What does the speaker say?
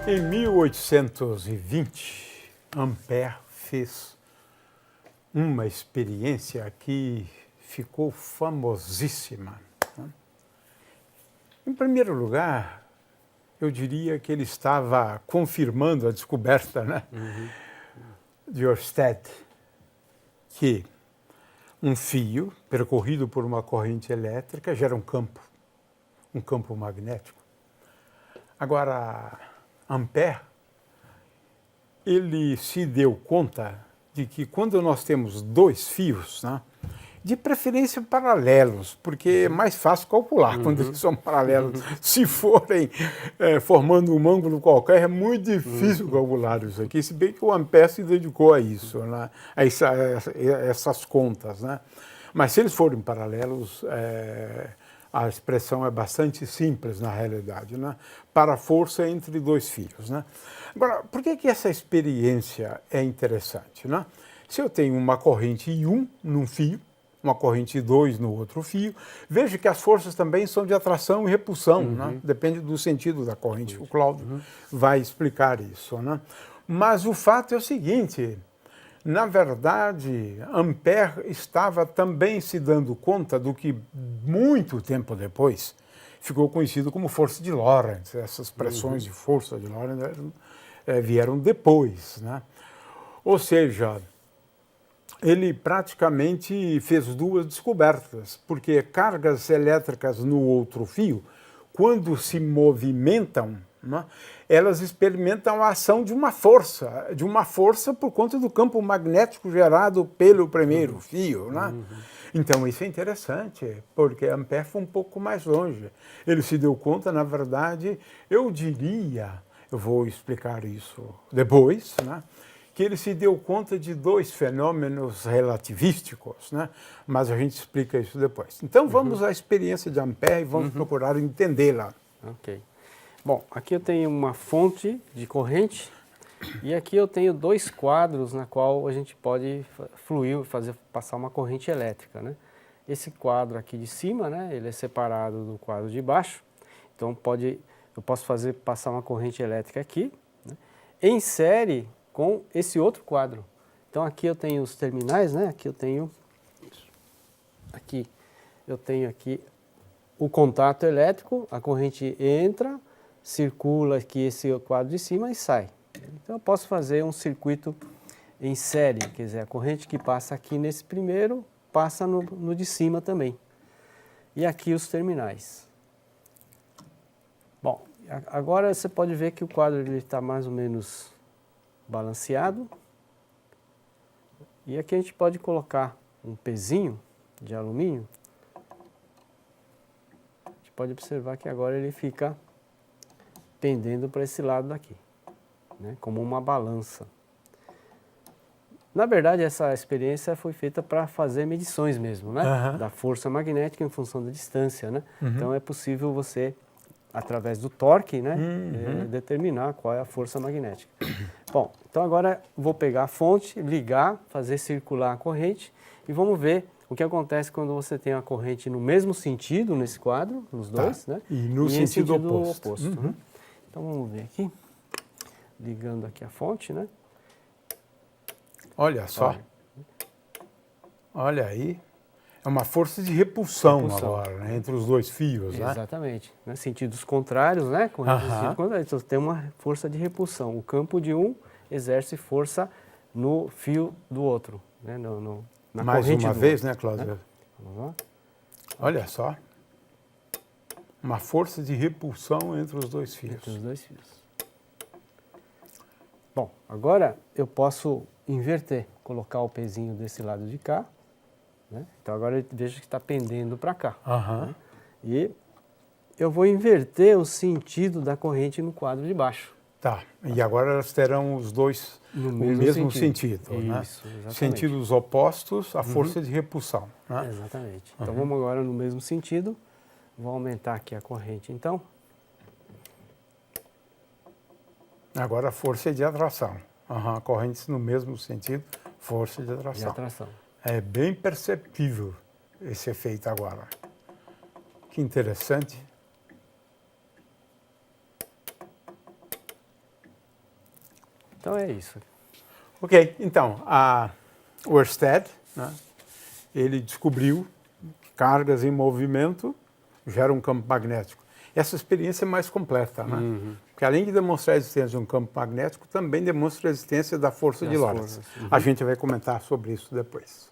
Em 1820, Ampère fez uma experiência que ficou famosíssima. Em primeiro lugar, eu diria que ele estava confirmando a descoberta, né, de Ørsted, que um fio percorrido por uma corrente elétrica gera um campo magnético. Agora, Ampère, ele se deu conta de que quando nós temos dois fios, né, de preferência paralelos, porque é mais fácil calcular quando eles são paralelos. Se forem formando um ângulo qualquer, é muito difícil calcular isso aqui, se bem que o Ampère se dedicou a isso, né, a essas contas, né? Mas se eles forem paralelos, a expressão é bastante simples na realidade, né? Para a força entre dois fios, né? Agora, por que essa experiência é interessante, né? Se eu tenho uma corrente I1 num fio, uma corrente I2 no outro fio, veja que as forças também são de atração e repulsão, né? Depende do sentido da corrente. O Cláudio vai explicar isso, né? Mas o fato é o seguinte: na verdade, Ampère estava também se dando conta do que, muito tempo depois, ficou conhecido como força de Lorentz. Essas pressões de força de Lorentz vieram depois, né? Ou seja, ele praticamente fez duas descobertas, porque cargas elétricas no outro fio, quando se movimentam, né, elas experimentam a ação de uma força por conta do campo magnético gerado pelo primeiro fio, né? Então isso é interessante, porque Ampère foi um pouco mais longe. Ele se deu conta, na verdade, eu vou explicar isso depois, né, que ele se deu conta de dois fenômenos relativísticos, né? Mas a gente explica isso depois. Então vamos à experiência de Ampère e vamos procurar entendê-la. Ok. Bom, aqui eu tenho uma fonte de corrente e aqui eu tenho dois quadros na qual a gente pode passar uma corrente elétrica, né? Esse quadro aqui de cima, né, ele é separado do quadro de baixo, então eu posso passar uma corrente elétrica aqui, né, em série com esse outro quadro. Então aqui eu tenho os terminais, né? Aqui eu tenho o contato elétrico, a corrente entra, circula aqui esse quadro de cima e sai. Então eu posso fazer um circuito em série, quer dizer, a corrente que passa aqui nesse primeiro, passa no de cima também. E aqui os terminais. Bom, agora você pode ver que o quadro está mais ou menos balanceado. E aqui a gente pode colocar um pezinho de alumínio. A gente pode observar que agora ele fica pendendo para esse lado daqui, né, como uma balança. Na verdade, essa experiência foi feita para fazer medições mesmo, né, da força magnética em função da distância, né? Então é possível você, através do torque, né, determinar qual é a força magnética. Bom, então agora vou pegar a fonte, ligar, fazer circular a corrente e vamos ver o que acontece quando você tem a corrente no mesmo sentido nesse quadro, nos dois, né? E no sentido oposto. Né? Então vamos ver aqui, ligando aqui a fonte, né? Olha só. Olha aí. É uma força de repulsão. Agora, né, entre os dois fios, né? Exatamente. Né? Sentidos contrários, né? Correntes de sentido contrário. Então tem uma força de repulsão. O campo de um exerce força no fio do outro, né? Na Mais corrente uma do vez, outro, né, Cláudio? né? Vamos lá. Olha só. Uma força de repulsão entre os dois fios. Entre os dois fios. Bom, agora eu posso inverter, colocar o pezinho desse lado de cá, né? Então agora veja que está pendendo para cá. Né? E eu vou inverter o sentido da corrente no quadro de baixo. Tá, e agora elas terão os dois o mesmo sentido, né? Isso, exatamente. Sentidos opostos à força de repulsão, né? Exatamente. Então vamos agora no mesmo sentido. Vou aumentar aqui a corrente, então. Agora a força é de atração. Correntes no mesmo sentido, força de atração. De atração. É bem perceptível esse efeito agora. Que interessante. Então é isso. Ok, então, o Ørsted, né, ele descobriu que cargas em movimento geram um campo magnético. Essa experiência é mais completa, né? Porque além de demonstrar a existência de um campo magnético, também demonstra a existência da força de Lorentz. A gente vai comentar sobre isso depois.